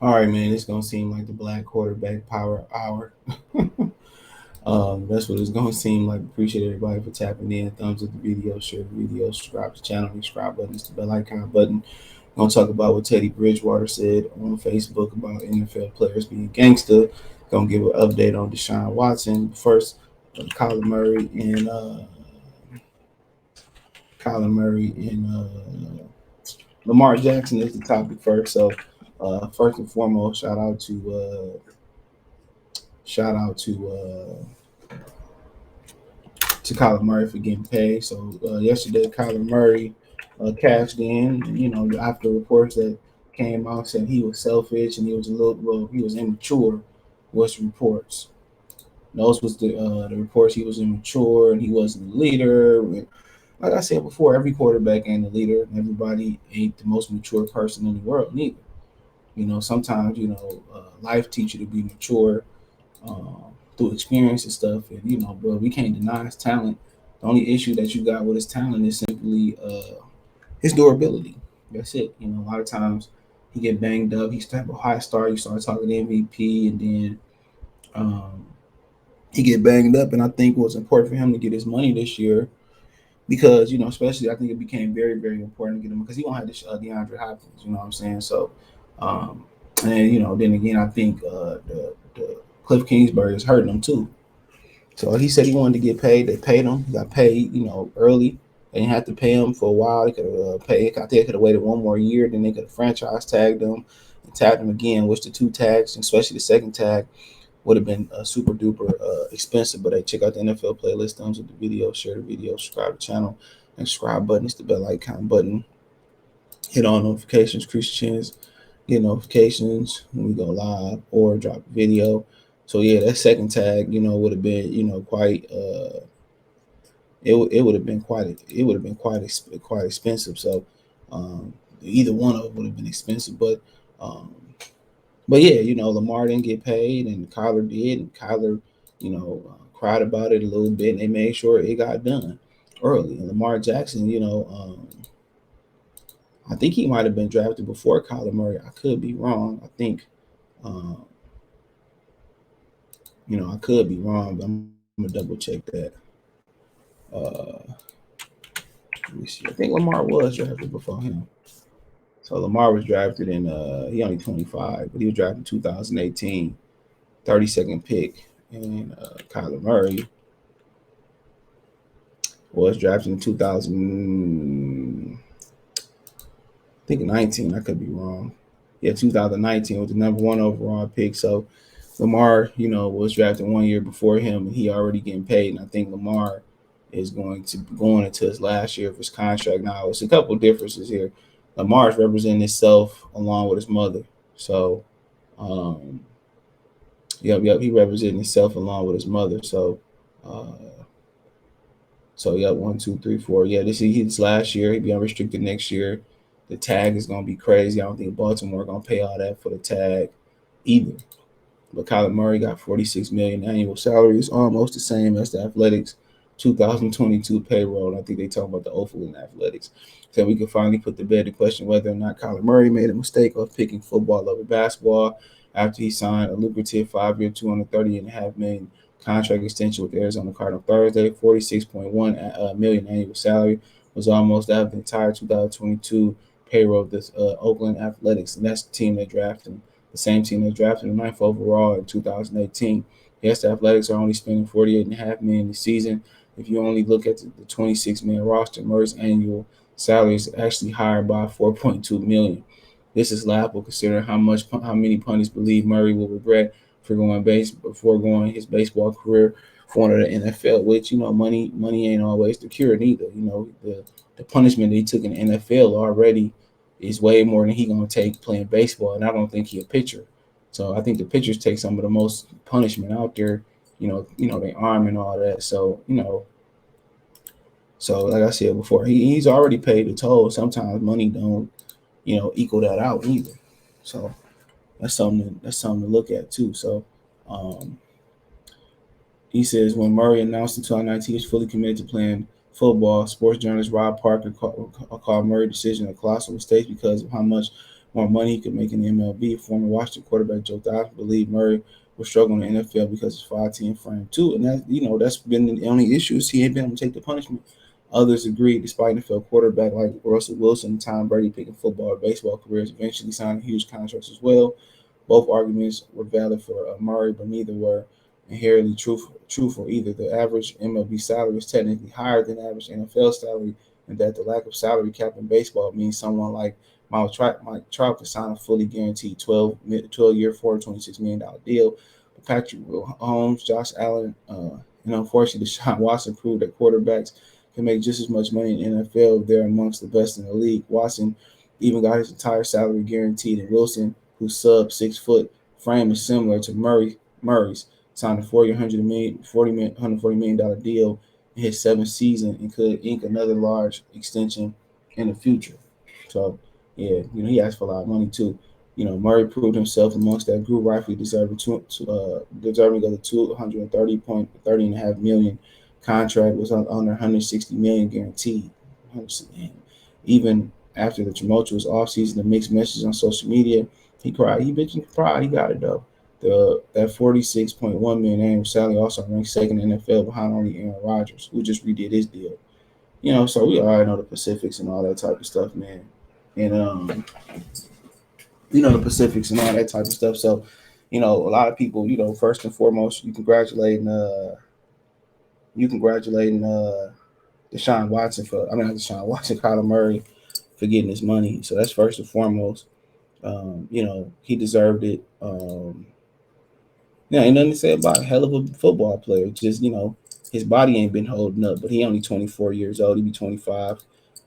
All right, man. It's gonna seem like the Black Quarterback Power Hour. That's what it's gonna seem like. Appreciate everybody for tapping in. Thumbs up the video, share the video, subscribe to the channel, subscribe button, the bell icon button. Gonna talk about what Teddy Bridgewater said on Facebook about NFL players being gangster. Gonna give an update on Deshaun Watson first. Kyler Murray and Lamar Jackson is the topic first. So first and foremost, shout out to Kyler Murray for getting paid. So yesterday, Kyler Murray cashed in. You know, after reports that came out saying he was selfish and he was he was immature. Was reports. Those was the reports he was immature and he wasn't a leader. Like I said before, every quarterback ain't a leader, and everybody ain't the most mature person in the world neither. You know, sometimes life teach you to be mature through experience and stuff. And bro, we can't deny his talent. The only issue that you got with his talent is simply his durability. That's it. You know, a lot of times he get banged up. He's type of high star. You start talking MVP, and then he get banged up. And I think what's important for him to get his money this year, because especially I think it became very, very important to get him because he won't have this DeAndre Hopkins. You know what I'm saying? So, um, and then again, I think the Cliff Kingsbury is hurting him too. So he said he wanted to get paid. They paid him. He got paid, early. They didn't have to pay him for a while. They could have paid. I think they could have waited one more year. Then they could have franchise tagged him and tagged him again, which the two tags, especially the second tag, would have been super duper expensive. But hey, check out the NFL playlist, thumbs up the video, share the video, subscribe to the channel, and subscribe button. It's the bell icon button. Hit on notifications, Christians, get notifications when we go live or drop a video. So yeah, that second tag, would have been, quite. It would have been quite expensive. So either one of them would have been expensive, um, but yeah, Lamar didn't get paid, and Kyler did, and Kyler, cried about it a little bit, and they made sure it got done early. And Lamar Jackson, I think he might have been drafted before Kyler Murray. I could be wrong. I think, um, I could be wrong, but I'm gonna double check that. Uh, Let me see. I think Lamar was drafted before him. So Lamar was drafted in he only 25, but he was drafted in 2018, 32nd pick. And Kyler Murray was drafted in 2000, I think 19. I could be wrong. Yeah, 2019 was the number one overall pick. So Lamar, was drafted 1 year before him, and he already getting paid. And I think Lamar is going into his last year of his contract now. It's a couple differences here. Lamar's representing himself along with his mother. So, um, yep, he representing himself along with his mother. So, yeah, 1, 2, 3, 4. Yeah, this is his last year. He'll be unrestricted next year. The tag is gonna be crazy. I don't think Baltimore gonna pay all that for the tag either. But Kyler Murray got 46 million annual salary. It's almost the same as the Athletics 2022 payroll. I think they talk about the Oakland Athletics. So we can finally put to bed the question whether or not Kyler Murray made a mistake of picking football over basketball after he signed a lucrative 5-year, $230.5 million contract extension with the Arizona Cardinals Thursday. 46.1 million annual salary was almost that of the entire 2022 payroll of this Oakland Athletics, and that's the team that drafted him. The same team that drafted him 9th overall in 2018. Yes, the Athletics are only spending $48.5 million this season. If you only look at the 26-man roster, Murray's annual salary is actually higher by 4.2 million. This is laughable considering how many pundits believe Murray will regret before going his baseball career for the NFL. Which money ain't always the cure neither. The punishment that he took in the NFL already is way more than he gonna take playing baseball, and I don't think he a pitcher. So I think the pitchers take some of the most punishment out there. They arm and all that. So like I said before, he's already paid the toll. Sometimes money don't equal that out either. So that's something to look at too. So um, he says when Murray announced in 2019 he was fully committed to playing football, sports journalist Rob Parker called Murray's decision a colossal mistake because of how much more money he could make in the MLB. Former Washington quarterback Joe Theismann believed Murray was struggling in the NFL because of his 5'10" frame too, and that's been the only issue is he ain't been able to take the punishment. Others agree, despite NFL quarterback like Russell Wilson and Tom Brady picking football or baseball careers, eventually signing huge contracts as well. Both arguments were valid for Murray, but neither were inherently truthful either. The average MLB salary is technically higher than the average NFL salary, and that the lack of salary cap in baseball means someone like Mike Trout could sign a fully guaranteed 12-year, $426 million deal. But Patrick Holmes, Josh Allen, and unfortunately Deshaun Watson proved that quarterbacks can make just as much money in the NFL if they're amongst the best in the league. Watson even got his entire salary guaranteed, and Wilson, whose sub 6 foot frame is similar to Murray's, signed a 40 million dollar deal in his seventh season and could ink another large extension in the future. So, yeah, he asked for a lot of money too. Murray proved himself amongst that group, rightfully deserving of the 230.30 and a half million contract was under 160 million guaranteed. Even after the tumultuous offseason, the mixed messages on social media, he cried. He bitching cried. He got it though. That 46.1 million annual salary also ranked second in the NFL behind only Aaron Rodgers, who just redid his deal. So we already know the Pacifics and all that type of stuff, man. And the Pacifics and all that type of stuff. So, a lot of people, first and foremost, you congratulating Deshaun Watson not Deshaun Watson, Kyler Murray for getting his money. So that's first and foremost. He deserved it. Ain't nothing to say about it. Hell of a football player. Just, his body ain't been holding up, but he only 24 years old. He be 25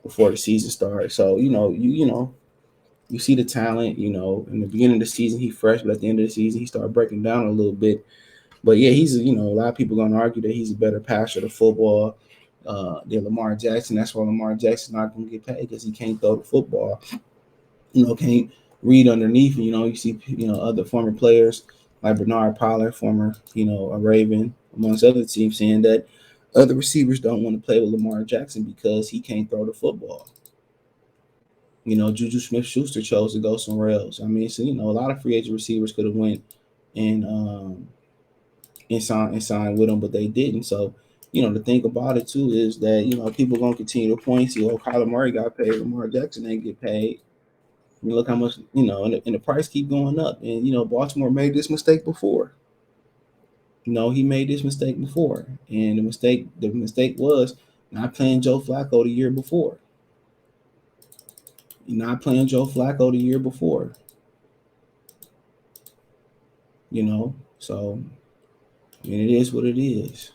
before the season starts. So, you see the talent, in the beginning of the season, he fresh, but at the end of the season, he started breaking down a little bit. But yeah, he's, a lot of people going to argue that he's a better passer to football than Lamar Jackson. That's why Lamar Jackson's not going to get paid because he can't throw the football, can't read underneath. You see, other former players like Bernard Pollard, former, a Raven, amongst other teams, saying that other receivers don't want to play with Lamar Jackson because he can't throw the football. Juju Smith-Schuster chose to go somewhere else. I mean, so a lot of free agent receivers could have went and signed with him, but they didn't. So, the thing about it too is that people gonna continue to point to, Kyler Murray got paid, Lamar Jackson ain't get paid. Look how much and the price keep going up. And Baltimore made this mistake before. He made this mistake before, and the mistake was not playing Joe Flacco the year before. Not playing Joe Flacco the year before. So it is what it is.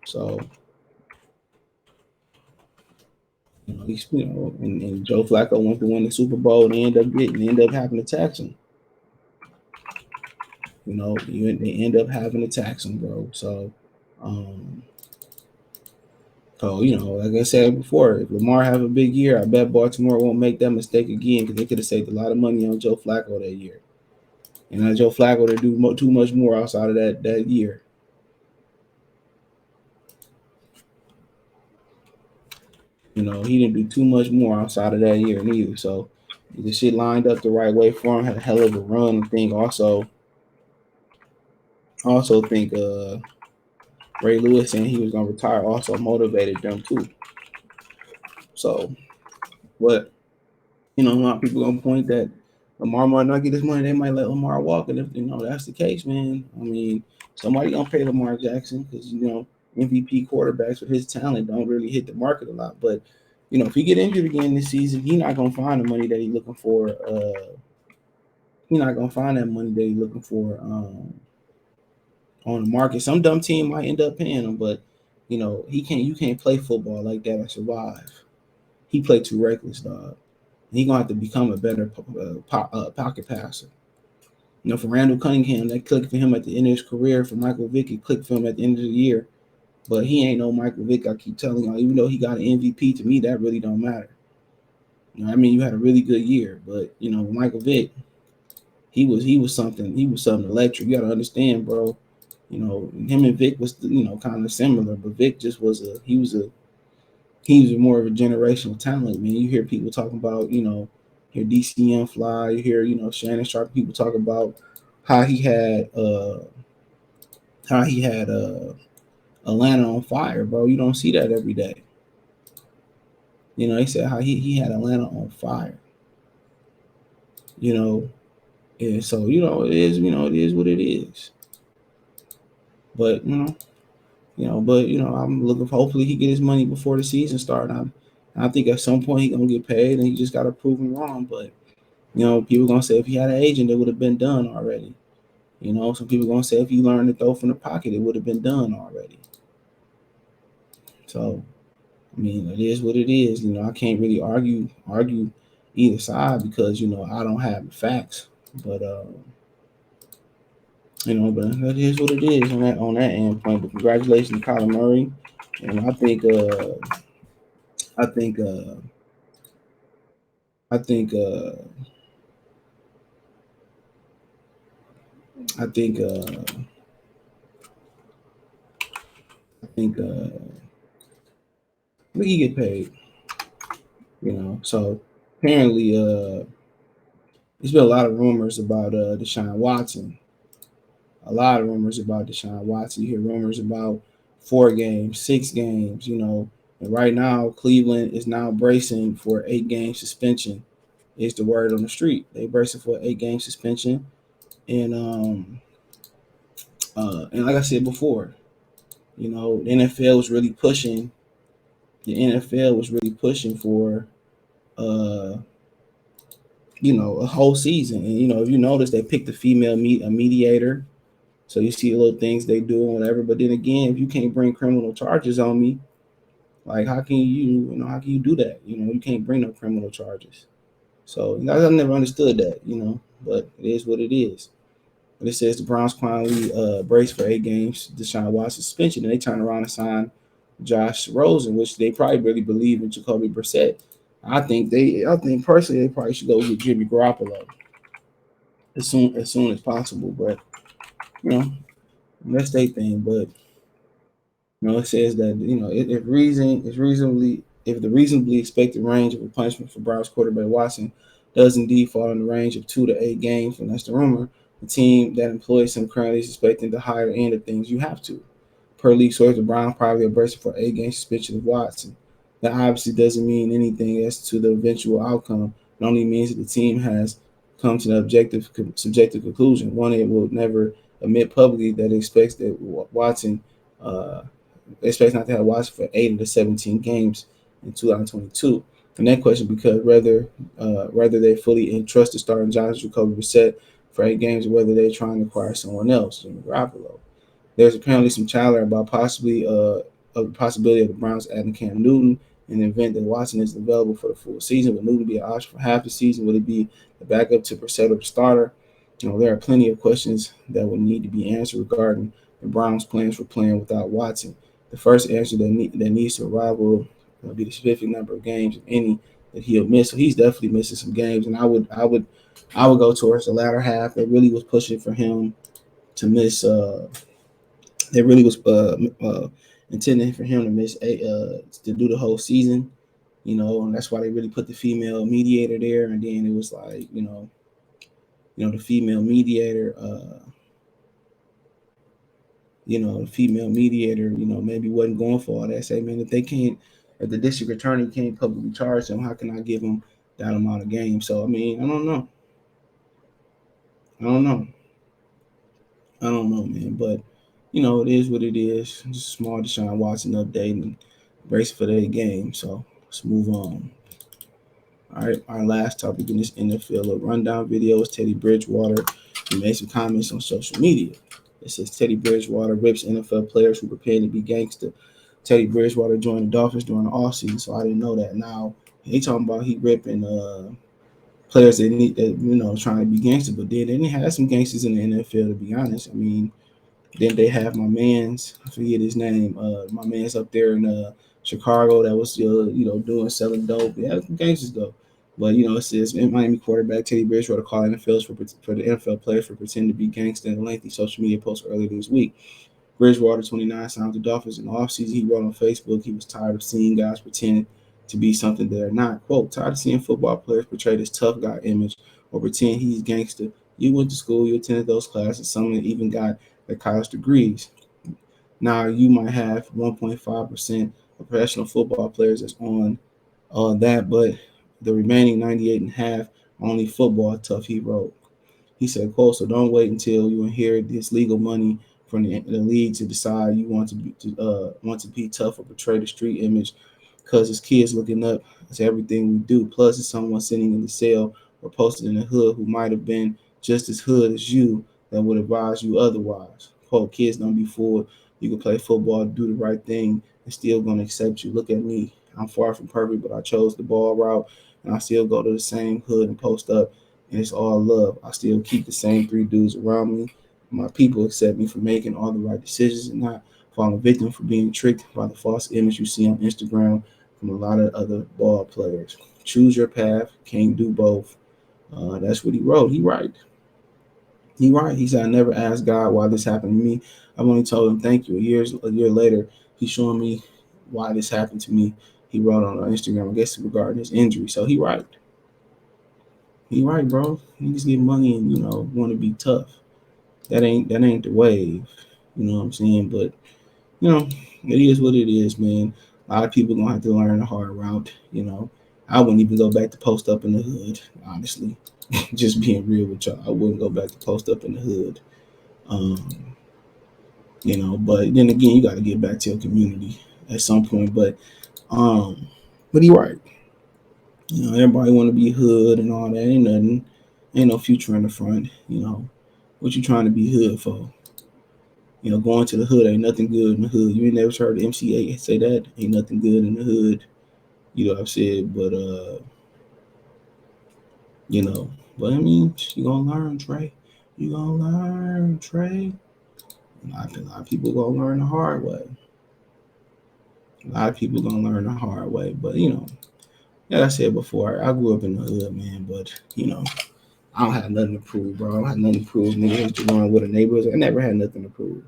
So and Joe Flacco went to win the Super Bowl and end up having to tax him. They end up having to tax him, bro. So, like I said before, if Lamar have a big year, I bet Baltimore won't make that mistake again because they could have saved a lot of money on Joe Flacco that year. And now Joe Flacco to do too much more outside of that year. He didn't do too much more outside of that year neither. So the shit lined up the right way for him. Had a hell of a run. I think also think Ray Lewis saying he was gonna retire also motivated them too. So, but a lot of people gonna point that Lamar might not get his money. They might let Lamar walk, and if that's the case, man, I mean, somebody gonna pay Lamar Jackson because MVP quarterbacks with his talent don't really hit the market a lot. But if he get injured again this season, he's not gonna find the money that he's looking for. He's not gonna find that money that he's looking for on the market. Some dumb team might end up paying him, but he can't. You can't play football like that and survive. He played too reckless, dog. He's gonna have to become a better pocket passer. For Randall Cunningham, that clicked for him at the end of his career. For Michael Vick, it clicked for him at the end of the year. But he ain't no Michael Vick. I keep telling y'all, even though he got an MVP, to me that really don't matter. I mean, you had a really good year, but Michael Vick, he was something. He was something electric. You got to understand, bro. Him and Vick was kind of similar, but Vick just was he he was more of a generational talent, man. You hear people talking about, hear DCM fly, you hear, Shannon Sharp, people talk about how he had how he had Atlanta on fire, bro. You don't see that every day. He said how he had Atlanta on fire. And so it is what it is. But I'm looking for, hopefully he get his money before the season starts. I think at some point he gonna get paid, and he just gotta prove him wrong. But people gonna say if he had an agent, it would have been done already. Some people gonna say if he learned to throw from the pocket, it would have been done already. So, I mean, it is what it is. I can't really argue either side because I don't have the facts. But but that is what it is on that end point. But congratulations to Kyler Murray, and I think I think I think I think he get paid. So apparently there's been a lot of rumors about Deshaun Watson. A lot of rumors about Deshaun Watson. You hear rumors about 4 games, 6 games. And right now Cleveland is now bracing for 8-game suspension. Is the word on the street. They bracing for an 8-game suspension, and like I said before, the NFL was really pushing. The NFL was really pushing for uh, a whole season. And if you notice, they picked a female a mediator. So you see the little things they do and whatever. But then again, if you can't bring criminal charges on me, like how can you do that? You can't bring no criminal charges. So I never understood that. But it is what it is. But it says the Browns finally braced for 8 games Deshaun Watson suspension, and they turn around and sign Josh Rosen, which they probably really believe in Jacoby Brissett. I think personally they probably should go get Jimmy Garoppolo as soon as possible. But you know that's their thing. But it says that if the reasonably expected range of a punishment for Browns quarterback Watson does indeed fall in the range of 2 to 8 games, and that's the rumor, the team that employs him currently is expecting the higher end of things. You have to. Per league source, the Browns probably are bracing for 8-game suspension of Watson. That obviously doesn't mean anything as to the eventual outcome. It only means that the team has come to an subjective conclusion. One, it will never admit publicly that it expects that Watson expects not to have Watson for 8 of the 17 games in 2022. And that question because whether they fully entrust the starting Josh Jacoby Brissett for 8 games or whether they're trying to acquire someone else, Jimmy Garoppolo. There's apparently some chatter about possibly of the possibility of the Browns adding Cam Newton in the event that Watson is available for the full season. Would Newton be an option for half the season? Would it be the backup to Brissett or the starter? There are plenty of questions that would need to be answered regarding the Browns' plans for playing without Watson. The first answer that needs to arrive will be the specific number of games, if any, that he'll miss. So he's definitely missing some games, and I would go towards the latter half. It really was pushing for him to miss. It really was intending for him to miss to do the whole season, and that's why they really put the female mediator there. And then it was like, the female mediator, maybe wasn't going for all that. Say, man, if the district attorney can't publicly charge them, how can I give them that amount of games? So I mean, I don't know. I don't know. I don't know, man. But it is what it is. Just a small Deshaun Watson update and brace for the game. So let's move on. All right, our last topic in this NFL rundown video is Teddy Bridgewater. He made some comments on social media. It says Teddy Bridgewater rips NFL players who prepare to be gangster. Teddy Bridgewater joined the Dolphins during the offseason, so I didn't know that. Now he talking about he ripping players that need that trying to be gangster, but then they didn't have some gangsters in the NFL, to be honest. I mean, then they have my man's, I forget his name, my man's up there in Chicago that was doing selling dope. Yeah, some gangsters though. But it says Miami quarterback Teddy Bridgewater called for the NFL players for pretending to be gangster in a lengthy social media post earlier this week. Bridgewater, 29, signed with the Dolphins in the offseason. He wrote on Facebook he was tired of seeing guys pretend to be something they're not. Quote, tired of seeing football players portray this tough guy image or pretend he's gangster. You went to school, you attended those classes, some even got their college degrees. Now you might have 1.5% of professional football players that's on that, but the remaining 98 and a half only football tough, he wrote. He said, quote, so don't wait until you inherit this legal money from the league to decide you want to be tough or portray the street image because his kids looking up to everything we do. Plus, it's someone sitting in the cell or posted in the hood who might have been just as hood as you that would advise you otherwise. Quote, kids don't be fooled. You can play football, do the right thing, and still going to accept you. Look at me. I'm far from perfect, but I chose the ball route, and I still go to the same hood and post up, and it's all love. I still keep the same 3 dudes around me. My people accept me for making all the right decisions and not falling victim for being tricked by the false image you see on Instagram from a lot of other ball players. Choose your path. Can't do both. That's what he wrote. He right. He right. He said, I never asked God why this happened to me. I've only told him thank you. A year later, he's showing me why this happened to me. He wrote on Instagram, I guess, regarding his injury. So he right. He right, bro. Niggas get money and want to be tough. That ain't the wave. You know what I'm saying? But it is what it is, man. A lot of people gonna have to learn the hard route. I wouldn't even go back to post up in the hood, honestly. Just being real with y'all, I wouldn't go back to post up in the hood. But then again, you got to get back to your community at some point. But he right. Everybody want to be hood and all that. Ain't nothing. Ain't no future in the front. What you trying to be hood for? Going to the hood ain't nothing good in the hood. You ain't never heard the MC8 say that. Ain't nothing good in the hood. You know what I've said, but I mean, you gonna learn, Trey. You gonna learn, Trey. A lot of people gonna learn the hard way. A lot of people gonna learn the hard way, but like I said before, I grew up in the hood, man. But I don't have nothing to prove, bro. I don't have nothing to prove. Nigga used to run with the neighborhoods. I never had nothing to prove.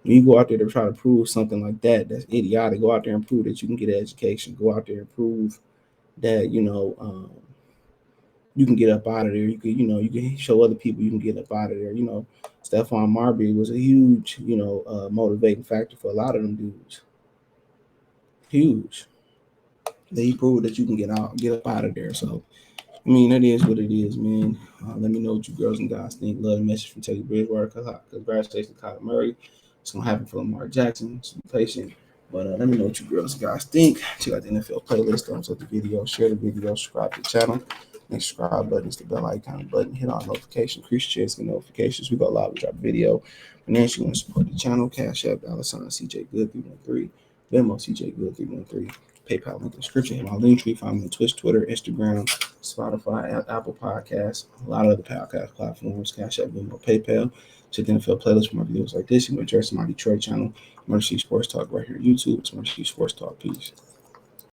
When you go out there to try to prove something like that, that's idiotic. Go out there and prove that you can get an education. Go out there and prove that you can get up out of there. You can show other people you can get up out of there. Stephon Marbury was a huge motivating factor for a lot of them dudes. Huge. They proved that you can get up out of there. So I mean, that is what it is, man. Let me know what you girls and guys think. Love the message from Teddy Bridgewater. Congratulations to Kyler Murray. It's going to happen for Lamar Jackson. So be patient. But let me know what you girls and guys think. Check out the NFL playlist. Thumbs up the video. Share the video. Subscribe to the channel. Next subscribe button is the bell icon button. Hit on notifications. Increase shares and notifications. We go live. We drop video. Financially, you want to support the channel. Cash App, $ CJ Good 313. Venmo CJ Good 313. PayPal link in the description. Hit my link tree. Find me on Twitch, Twitter, Instagram, Spotify, Apple Podcasts, a lot of other podcast platforms. Cash App, Venmo, PayPal. Check the NFL playlist for more videos like this. You can address my Detroit channel, Mercy Sports Talk, right here on YouTube. It's Mercy Sports Talk. Peace.